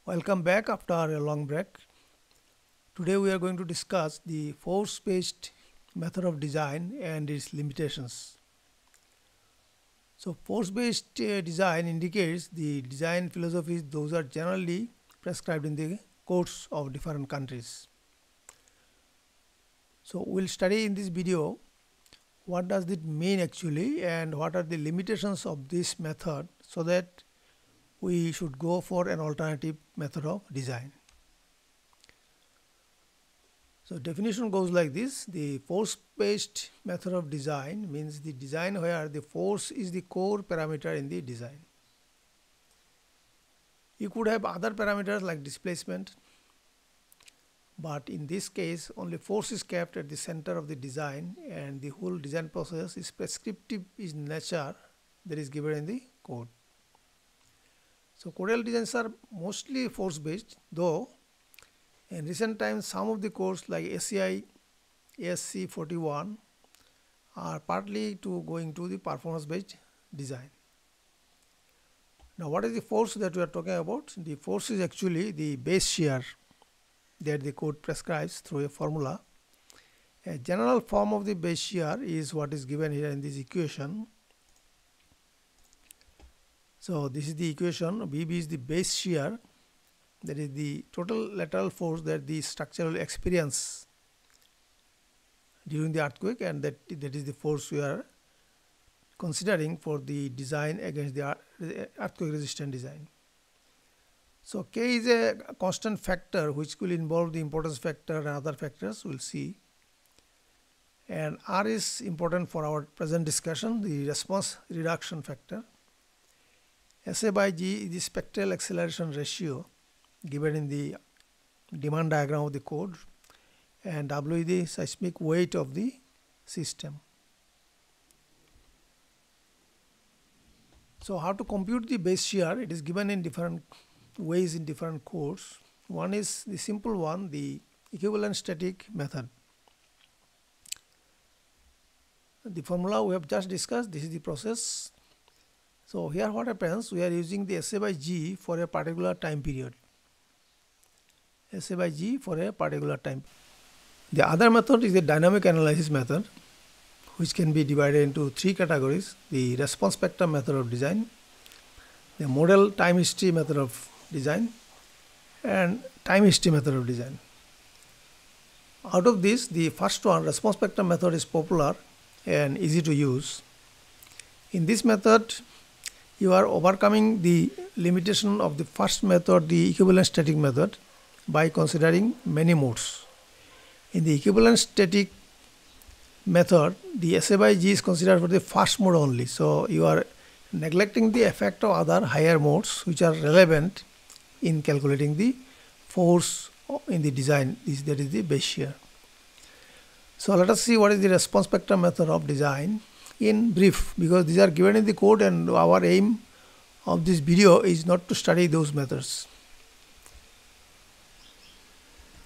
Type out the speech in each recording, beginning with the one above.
Welcome back after a long break. Today we are going to discuss the force-based method of design and its limitations. So force-based design indicates the design philosophies those are generally prescribed in the courts of different countries. So we'll study in this video what does it mean actually and what are the limitations of this method so that we should go for an alternative method of design. So definition goes like this: the force-based method of design means the design where the force is the core parameter in the design. You could have other parameters like displacement, but in this case only force is kept at the center of the design and the whole design process is prescriptive in nature, that is given in the code. So codal designs are mostly force-based, though in recent times some of the codes like ACI ASC 41 are partly going to the performance-based design. Now what is the force that we are talking about? The force is actually the base shear that the code prescribes through a formula. A general form of the base shear is what is given here in this equation. So this is the equation. BB is the base shear, that is the total lateral force that the structure will experience during the earthquake, and that is the force we are considering for the design against the earthquake resistant design. So K is a constant factor which will involve the importance factor and other factors we'll see, and R is important for our present discussion, the response reduction factor. SA by G is the spectral acceleration ratio given in the demand diagram of the code, and W is the seismic weight of the system. So how to compute the base shear? It is given in different ways in different codes. One is the simple one, the equivalent static method. The formula we have just discussed, this is the process. So here what happens, we are using the SA by G for a particular time period. SA by G for a particular time. The other method is the dynamic analysis method, which can be divided into three categories: the response spectrum method of design, the model time history method of design, and time history method of design. Out of this, the first one, response spectrum method, is popular and easy to use. In this method, you are overcoming the limitation of the first method, the equivalent static method, by considering many modes. In the equivalent static method, the SA by G is considered for the first mode only. So you are neglecting the effect of other higher modes which are relevant in calculating the force in the design, that is the base shear. So let us see what is the response spectrum method of design in brief, because these are given in the code and our aim of this video is not to study those methods.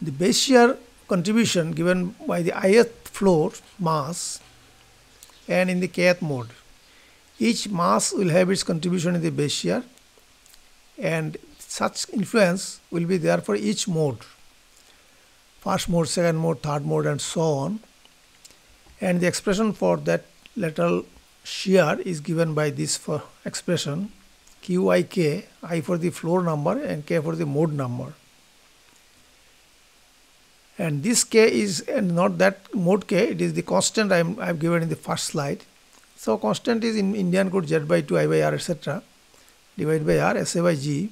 The base shear contribution given by the ith floor mass and in the kth mode. Each mass will have its contribution in the base shear, and such influence will be there for each mode. First mode, second mode, third mode, and so on. And the expression for that lateral shear is given by this for expression QIK, I for the floor number and K for the mode number. And this K is not that mode K, it is the constant I have given in the first slide. So constant is in Indian code Z by 2, I by R, etc. divided by R, SA by G.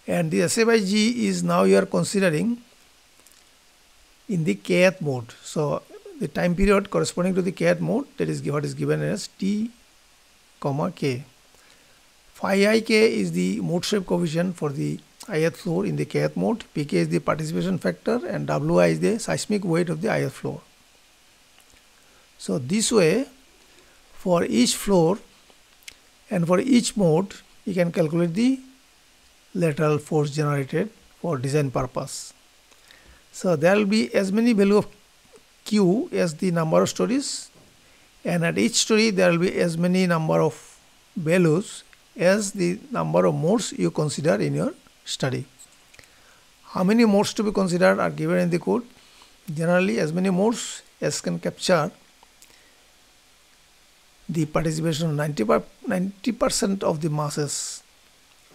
And the SA by G is now you are considering in the kth mode. So the time period corresponding to the kth mode, that is what is given as T, K. Phi ik is the mode shape coefficient for the ith floor in the kth mode, Pk is the participation factor, and Wi is the seismic weight of the ith floor. So this way, for each floor and for each mode, you can calculate the lateral force generated for design purpose. So there will be as many value of Q as the number of stories, and at each story there will be as many number of values as the number of modes you consider in your study. How many modes to be considered are given in the code? Generally, as many modes as can capture the participation of 90% of the masses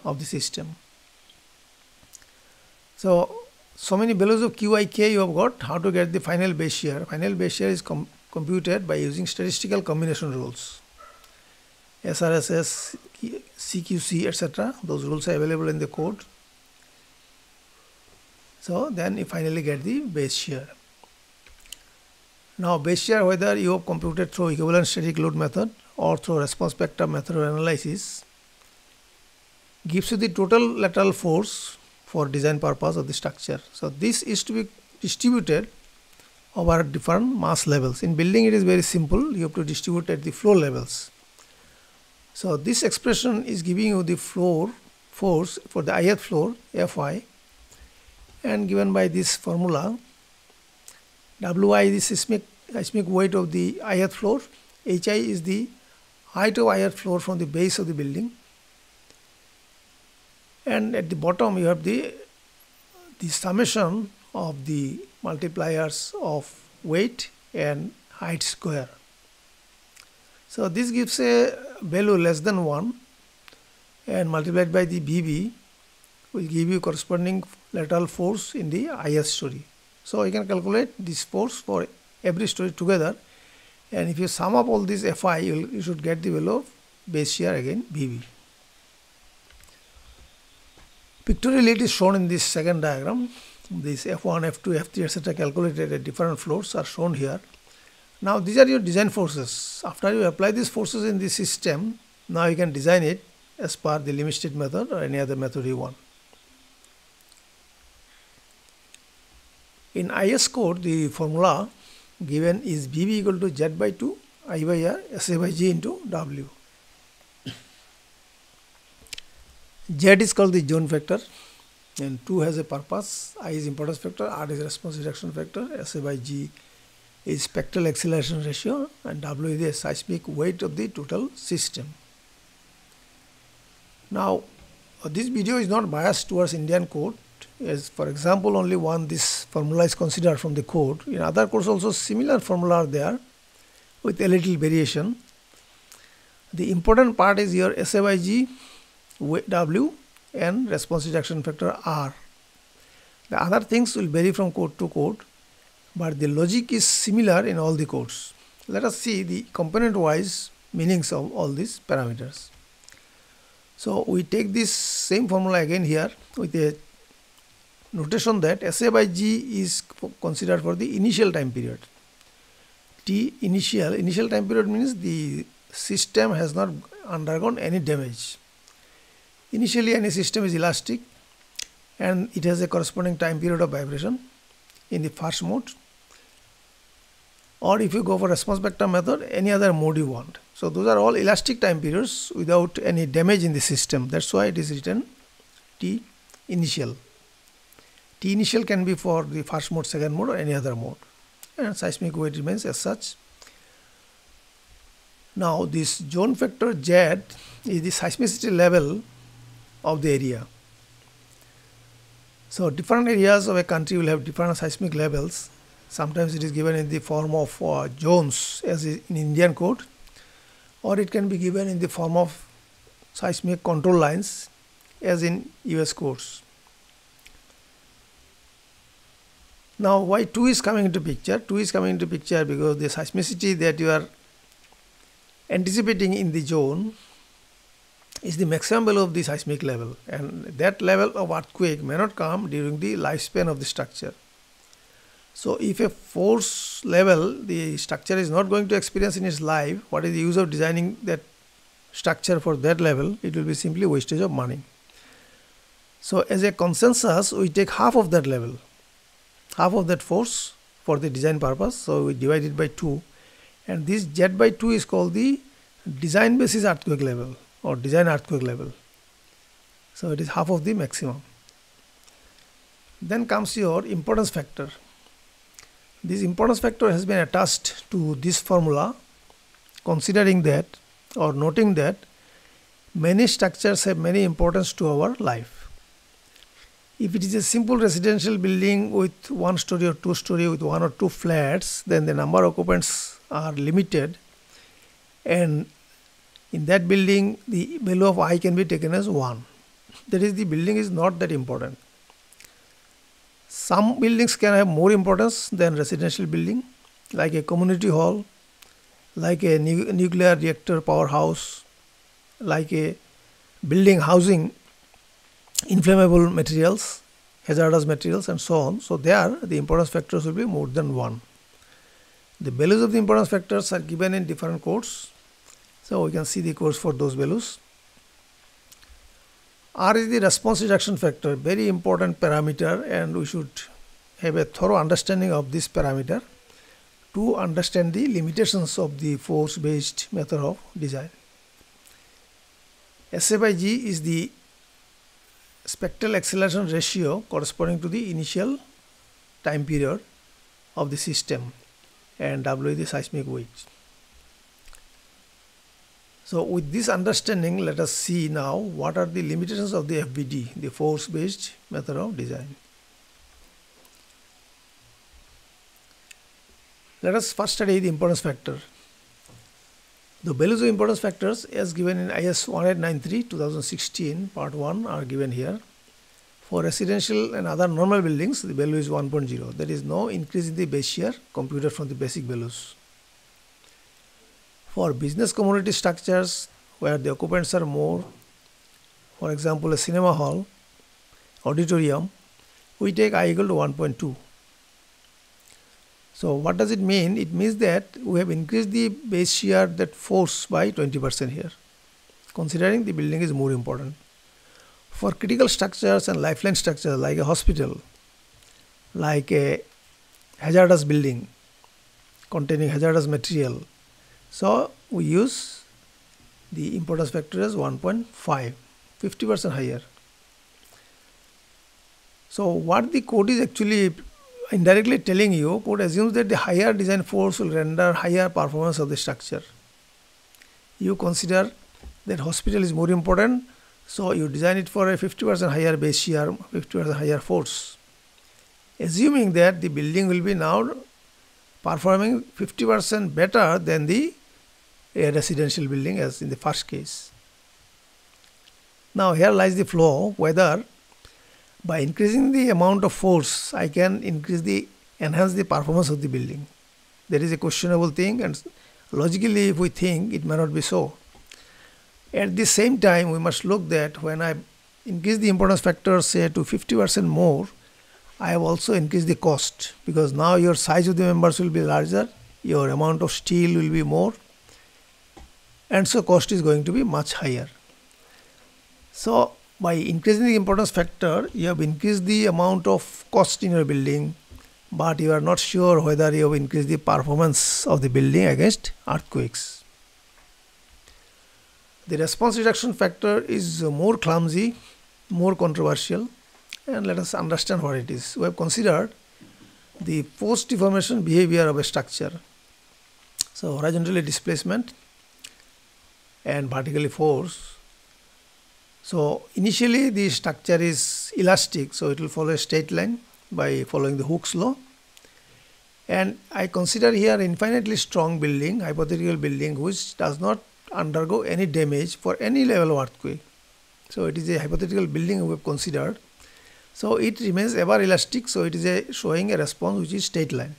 of the system. So many values of Qik you have got. How to get the final base shear? Final base shear is computed by using statistical combination rules. SRSS, CQC, etc. Those rules are available in the code. So then you finally get the base shear. Now base shear, whether you have computed through equivalent static load method or through response spectrum method of analysis, gives you the total lateral force for design purpose of the structure. So this is to be distributed over different mass levels. In building it is very simple, you have to distribute at the floor levels. So this expression is giving you the floor force for the ith floor, Fi, and given by this formula, Wi is the seismic weight of the ith floor, Hi is the height of ith floor from the base of the building, and at the bottom you have the summation of the multipliers of weight and height square. So this gives a value less than 1 and multiplied by the BB will give you corresponding lateral force in the ith story. So you can calculate this force for every story together, and if you sum up all this Fi, you should get the value of base shear, again BB. Pictorially it is shown in this second diagram. This F1, F2, F3, etc. calculated at different floors are shown here. Now these are your design forces. After you apply these forces in the system, now you can design it as per the limit state method or any other method you want. In IS code, the formula given is BB equal to Z by 2, I by R, SA by G into W. Z is called the zone factor, and 2 has a purpose. I is importance factor, R is response reduction factor, SA by G is spectral acceleration ratio, and W is the seismic weight of the total system. Now this video is not biased towards Indian code, as for example only this formula is considered from the code. In other codes also similar formula are there with a little variation. The important part is your SA by G, W and response reduction factor R. The other things will vary from code to code, but the logic is similar in all the codes. Let us see the component wise meanings of all these parameters. So we take this same formula again here with a notation that SA by G is considered for the initial time period. Initial time period means the system has not undergone any damage. Initially any system is elastic and it has a corresponding time period of vibration in the first mode, or if you go for response spectrum method, any other mode you want. So those are all elastic time periods without any damage in the system. That's why it is written T initial. T initial can be for the first mode, second mode or any other mode, and seismic weight remains as such. Now this zone factor Z is the seismicity level of the area. So different areas of a country will have different seismic levels. Sometimes it is given in the form of zones as in Indian code, or it can be given in the form of seismic control lines as in US codes. Now why 2 is coming into picture? 2 is coming into picture because the seismicity that you are anticipating in the zone is the maximum value of the seismic level, and that level of earthquake may not come during the lifespan of the structure. So if a force level the structure is not going to experience in its life, what is the use of designing that structure for that level? It will be simply wastage of money. So as a consensus, we take half of that level, half of that force for the design purpose. So we divide it by 2, and this Z by 2 is called the design basis earthquake level or design earthquake level. So it is half of the maximum. Then comes your importance factor. This importance factor has been attached to this formula, considering that or noting that many structures have many importance to our life. If it is a simple residential building with 1 story or 2 story with 1 or 2 flats, then the number of occupants are limited, and in that building the value of I can be taken as 1. That is, the building is not that important. Some buildings can have more importance than residential building, like a community hall, like a nuclear reactor powerhouse, like a building housing inflammable materials, hazardous materials, and so on. So there the importance factors will be more than 1. The values of the importance factors are given in different codes. So we can see the codes for those values. R is the response reduction factor, very important parameter, and we should have a thorough understanding of this parameter to understand the limitations of the force-based method of design. SA by G is the spectral acceleration ratio corresponding to the initial time period of the system, and W is the seismic weight. So with this understanding, let us see now what are the limitations of the FBD, the force-based method of design. Let us first study the importance factor. The values of importance factors as given in IS 1893 2016 part 1 are given here. For residential and other normal buildings, the value is 1.0. There is no increase in the base shear computed from the basic values. For business community structures where the occupants are more, for example a cinema hall, auditorium, we take I equal to 1.2. So what does it mean? It means that we have increased the base shear, that force, by 20% here, considering the building is more important. For critical structures and lifeline structures like a hospital, like a hazardous building containing hazardous material, so we use the importance factor as 1.5, 50% higher. So what the code is actually indirectly telling you, code assumes that the higher design force will render higher performance of the structure. You consider that hospital is more important, so you design it for a 50% higher base shear, 50% higher force, assuming that the building will be now performing 50% better than the residential building as in the first case. Now here lies the flaw, whether by increasing the amount of force I can enhance the performance of the building. There is a questionable thing, and logically if we think, it may not be so. At the same time, we must look that when I increase the importance factor say to 50% more, I have also increased the cost, because now your size of the members will be larger, your amount of steel will be more, and so cost is going to be much higher. So by increasing the importance factor, you have increased the amount of cost in your building, but you are not sure whether you have increased the performance of the building against earthquakes. The response reduction factor is more clumsy, more controversial, and let us understand what it is. We have considered the post deformation behavior of a structure. So horizontally displacement and vertically force. So initially the structure is elastic, so it will follow a straight line by following the Hooke's law. And I consider here infinitely strong building, hypothetical building, which does not undergo any damage for any level of earthquake. So it is a hypothetical building we have considered. So it remains ever elastic, so it is showing a response which is straight line.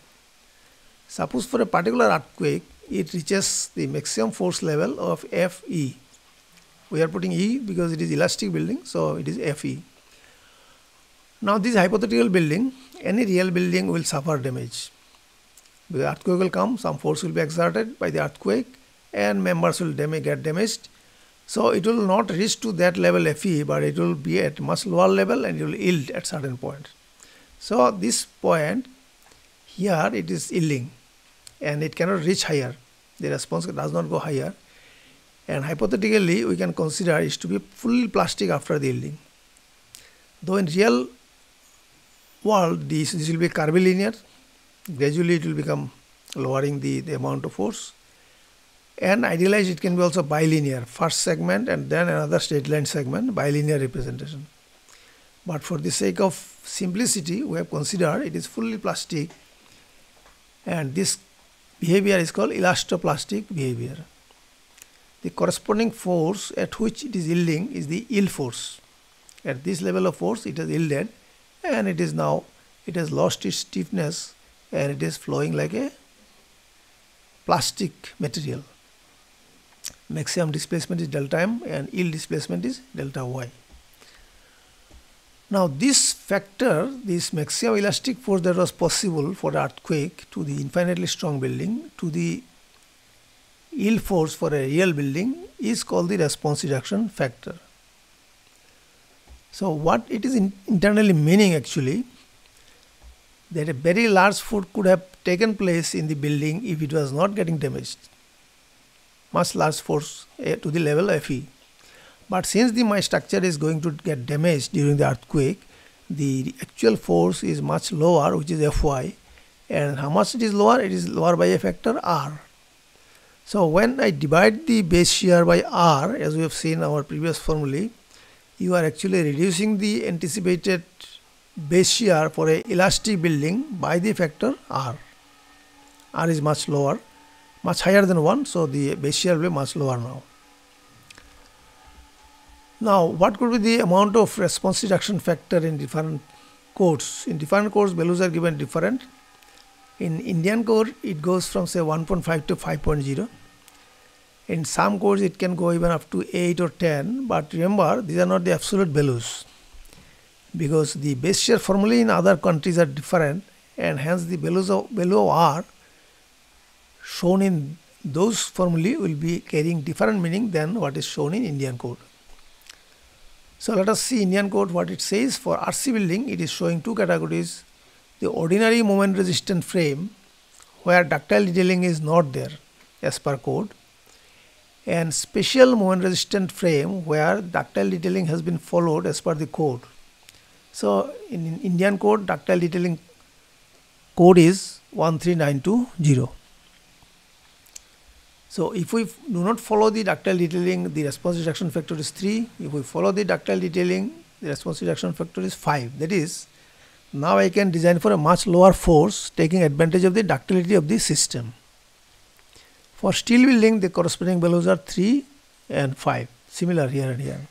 Suppose for a particular earthquake, it reaches the maximum force level of Fe. We are putting E because it is elastic building, so it is Fe. Now this hypothetical building, any real building will suffer damage. The earthquake will come, some force will be exerted by the earthquake, and members will get damaged. So it will not reach to that level Fe, but it will be at much lower level and it will yield at certain point. So this point here, it is yielding and it cannot reach higher. The response does not go higher, and hypothetically we can consider it to be fully plastic after the yielding. Though in real world this will be curvilinear, gradually it will become lowering the amount of force, and idealized it can be also bilinear, first segment and then another straight line segment, bilinear representation. but for the sake of simplicity we have considered it is fully plastic, and this behavior is called elastoplastic behavior. The corresponding force at which it is yielding is the yield force. At this level of force it has yielded, and it is now, it has lost its stiffness and it is flowing like a plastic material. Maximum displacement is delta m and yield displacement is delta y. Now this factor, this maximum elastic force that was possible for the earthquake to the infinitely strong building to the yield force for a real building is called the response reduction factor. So what it is internally meaning actually, that a very large force could have taken place in the building if it was not getting damaged, much large force to the level of Fe. But since my structure is going to get damaged during the earthquake, the actual force is much lower, which is Fy, and how much it is lower? It is lower by a factor R. So when I divide the base shear by R, as we have seen in our previous formulae, you are actually reducing the anticipated base shear for a elastic building by the factor R. R is much lower, much higher than 1, so the base shear will be much lower now. Now, what could be the amount of response reduction factor in different codes? In different codes, values are given different. In Indian code, it goes from say 1.5 to 5.0. In some codes, it can go even up to 8 or 10. But remember, these are not the absolute values, because the base shear formulae in other countries are different, and hence the value of R shown in those formulae will be carrying different meaning than what is shown in Indian code. So let us see Indian code what it says. For RC building, it is showing two categories: the ordinary moment resistant frame where ductile detailing is not there as per code, and special moment resistant frame where ductile detailing has been followed as per the code. So in Indian code, ductile detailing code is 13920. So if we do not follow the ductile detailing, the response reduction factor is 3. If we follow the ductile detailing, the response reduction factor is 5. That is, now I can design for a much lower force, taking advantage of the ductility of the system. For steel building, the corresponding values are 3 and 5, similar here and here.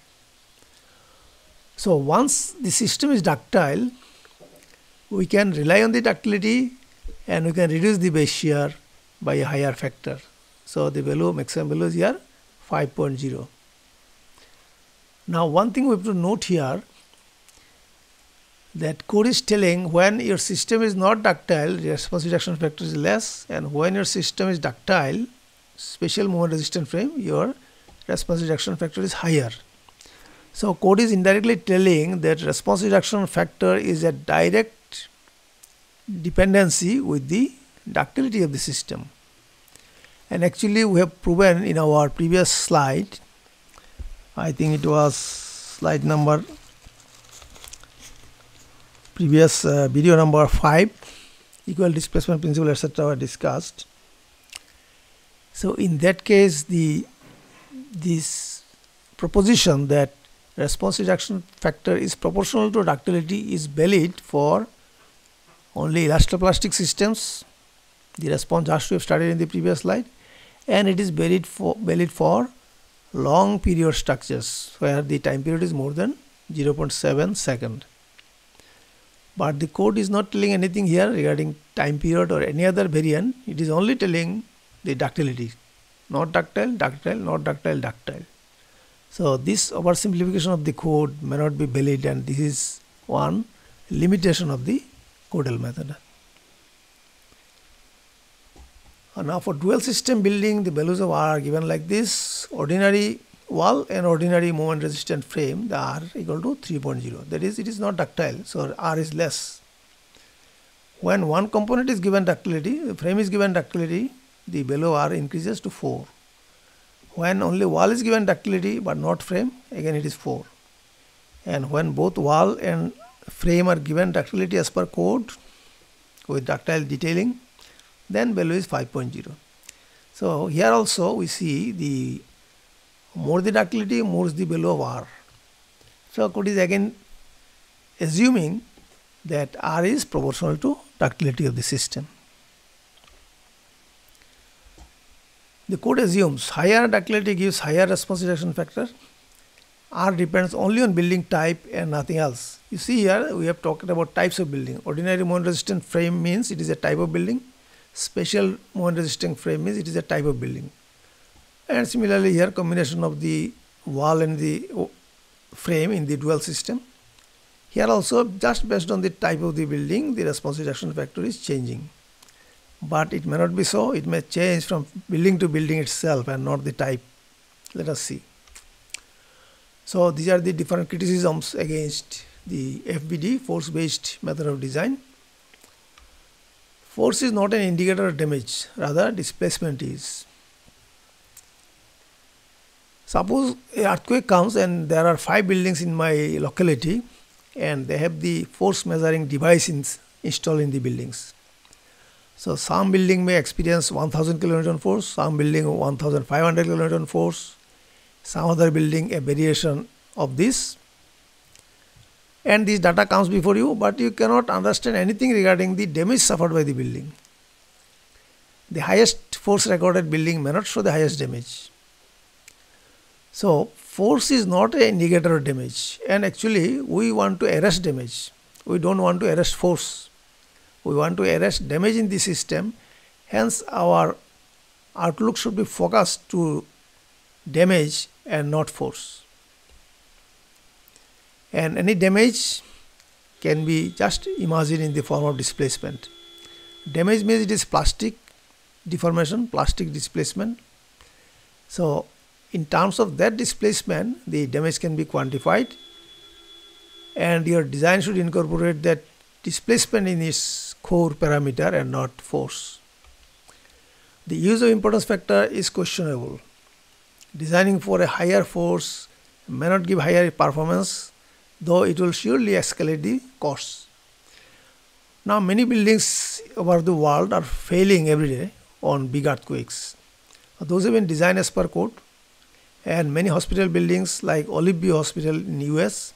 So once the system is ductile, we can rely on the ductility and we can reduce the base shear by a higher factor. So the value, maximum value is here 5.0. Now one thing we have to note here, that code is telling when your system is not ductile, the response reduction factor is less, and when your system is ductile, special moment resistant frame, your response reduction factor is higher. So code is indirectly telling that response reduction factor is a direct dependency with the ductility of the system. And actually we have proven in our previous slide, I think it was slide number, previous video number 5, equal displacement principle, etc. were discussed. So in that case, this proposition that response reduction factor is proportional to ductility is valid for only elastoplastic systems. The response just we have studied in the previous slide, and it is valid for long period structures where the time period is more than 0.7 second. But the code is not telling anything here regarding time period or any other variant. It is only telling the ductility, not ductile, ductile, not ductile, ductile. So this oversimplification of the code may not be valid, and this is one limitation of the Codel method. Now for dual system building, the values of R are given like this: ordinary wall and ordinary moment resistant frame, the R equal to 3.0. That is, it is not ductile, so R is less. When one component is given ductility, the frame is given ductility, the value of R increases to 4. When only wall is given ductility but not frame, again it is 4. And when both wall and frame are given ductility as per code with ductile detailing, then value is 5.0. So here also we see the more the ductility, more is the value of R. So code is again assuming that R is proportional to ductility of the system. The code assumes higher ductility gives higher response reduction factor. R depends only on building type and nothing else. You see here we have talked about types of building. Ordinary moment resistant frame means it is a type of building. Special moment resistant frame means it is a type of building. And similarly here combination of the wall and the frame in the dual system. Here also just based on the type of the building the response reduction factor is changing. But it may not be so. It may change from building to building itself and not the type. Let us see. So these are the different criticisms against the FBD, force-based method of design. Force is not an indicator of damage, rather displacement is. Suppose an earthquake comes and there are 5 buildings in my locality and they have the force measuring device installed in the buildings. So some building may experience 1000 kN force, some building 1500 kN force, some other building a variation of this, and this data comes before you, but you cannot understand anything regarding the damage suffered by the building. The highest force recorded building may not show the highest damage. So force is not an indicator of damage, and actually we want to arrest damage. We don't want to arrest force. We want to arrest damage in the system, hence our outlook should be focused to damage and not force. And any damage can be just imagined in the form of displacement. Damage means it is plastic deformation, plastic displacement. So in terms of that displacement, the damage can be quantified, and your design should incorporate that displacement in its core parameter and not force. The use of importance factor is questionable. Designing for a higher force may not give higher performance, though it will surely escalate the costs. Now many buildings over the world are failing every day on big earthquakes. Those have been designed as per code, and many hospital buildings like Olive View Hospital in US,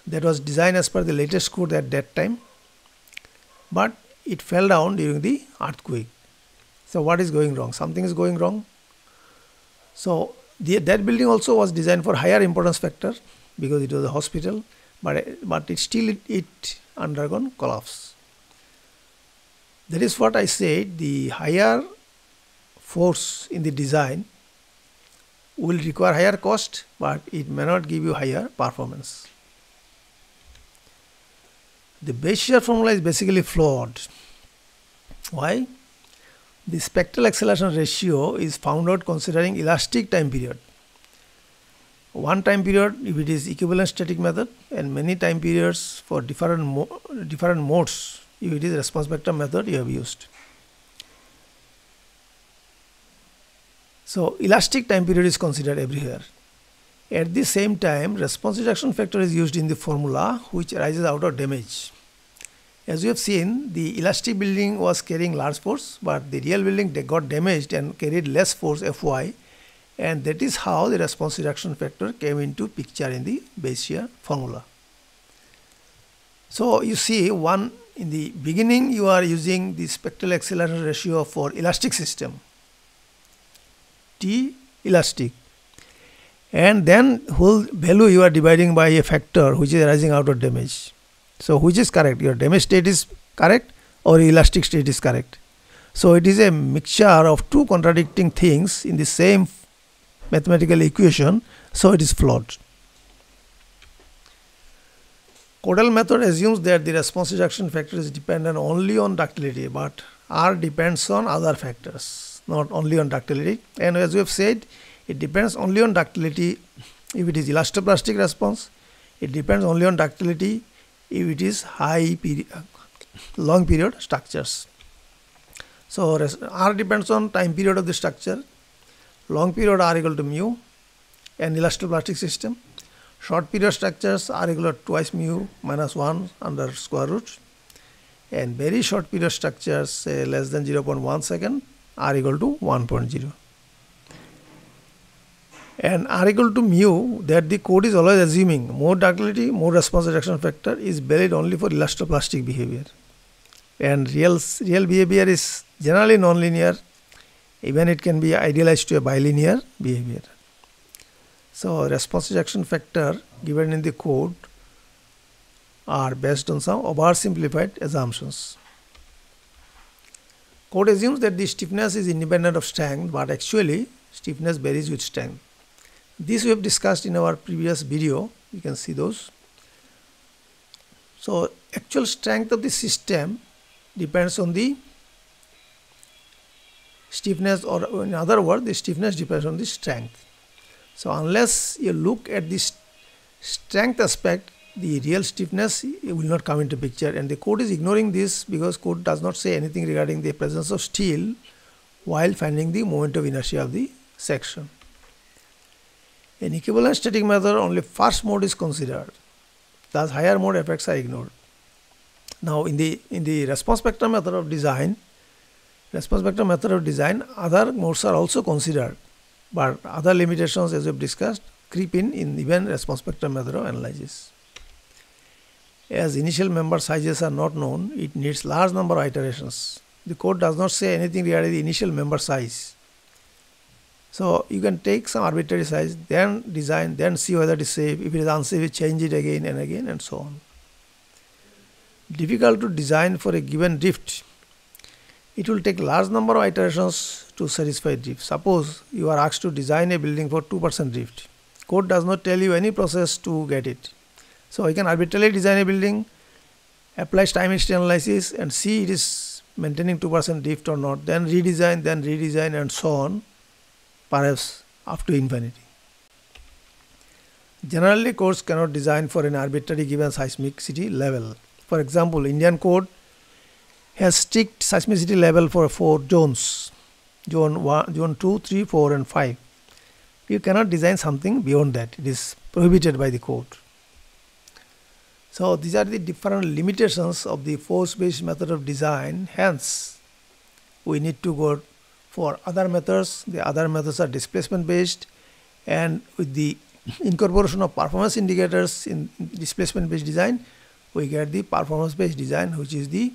that was designed as per the latest code at that time, but it fell down during the earthquake. So what is going wrong? Something is going wrong. So that building also was designed for higher importance factor because it was a hospital, but it undergone collapse. That is what I said, the higher force in the design will require higher cost, but it may not give you higher performance. The base shear formula is basically flawed. Why? The spectral acceleration ratio is found out considering elastic time period. One time period if it is equivalent static method, and many time periods for different modes if it is response spectrum method you have used. So elastic time period is considered everywhere. At the same time, response reduction factor is used in the formula which arises out of damage. As you have seen, the elastic building was carrying large force, but the real building got damaged and carried less force Fy, and that is how the response reduction factor came into picture in the base shear formula. So you see, in the beginning you are using the spectral acceleration ratio for elastic system, T elastic, and then whole value you are dividing by a factor which is arising out of damage. So which is correct? Your damage state is correct or elastic state is correct? So it is a mixture of two contradicting things in the same mathematical equation, so it is flawed. Codal method assumes that the response reduction factor is dependent only on ductility, but R depends on other factors, not only on ductility. And as we have said, it depends only on ductility if it is elastoplastic response. It depends only on ductility if it is long period structures. So R depends on time period of the structure. Long period R equal to mu, and elastoplastic system. Short period structures R equal to twice mu minus 1 under square root, and very short period structures say less than 0.1 second R equal to 1.0. and R equal to mu, that the code is always assuming more ductility, more response reduction factor is valid only for elastoplastic behavior, and real behavior is generally nonlinear, even it can be idealized to a bilinear behavior. So response reduction factor given in the code are based on some oversimplified assumptions. Code assumes that the stiffness is independent of strength, but actually stiffness varies with strength. This we have discussed in our previous video. You can see those. So actual strength of the system depends on the stiffness, or in other words, the stiffness depends on the strength. So unless you look at the strength aspect, the real stiffness will not come into picture, and the code is ignoring this because code does not say anything regarding the presence of steel while finding the moment of inertia of the section. In equivalent static method, only first mode is considered, thus higher mode effects are ignored. Now in the response spectrum method of design, other modes are also considered, but other limitations, as we have discussed, creep in even response spectrum method of analysis. As initial member sizes are not known, it needs large number of iterations. The code does not say anything regarding the initial member size. So you can take some arbitrary size, then design, then see whether it is safe. If it is unsafe, you change it again and again, and so on. Difficult to design for a given drift. It will take large number of iterations to satisfy drift. Suppose you are asked to design a building for 2% drift. Code does not tell you any process to get it. So you can arbitrarily design a building, apply time history analysis, and see it is maintaining 2% drift or not, then redesign, and so on, perhaps up to infinity. Generally, codes cannot design for an arbitrary given seismicity level. For example, Indian code has strict seismicity level for 4 zones, zone 1, zone 2, 3, 4 and 5. You cannot design something beyond that. It is prohibited by the code. So these are the different limitations of the force-based method of design. Hence, we need to go for other methods. The other methods are displacement-based, and with the incorporation of performance indicators in displacement-based design, we get the performance-based design, which is the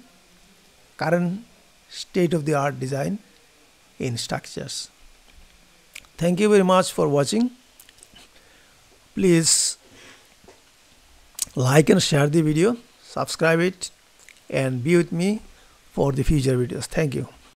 current state-of-the-art design in structures. Thank you very much for watching. Please like and share the video, subscribe it, and be with me for the future videos. Thank you.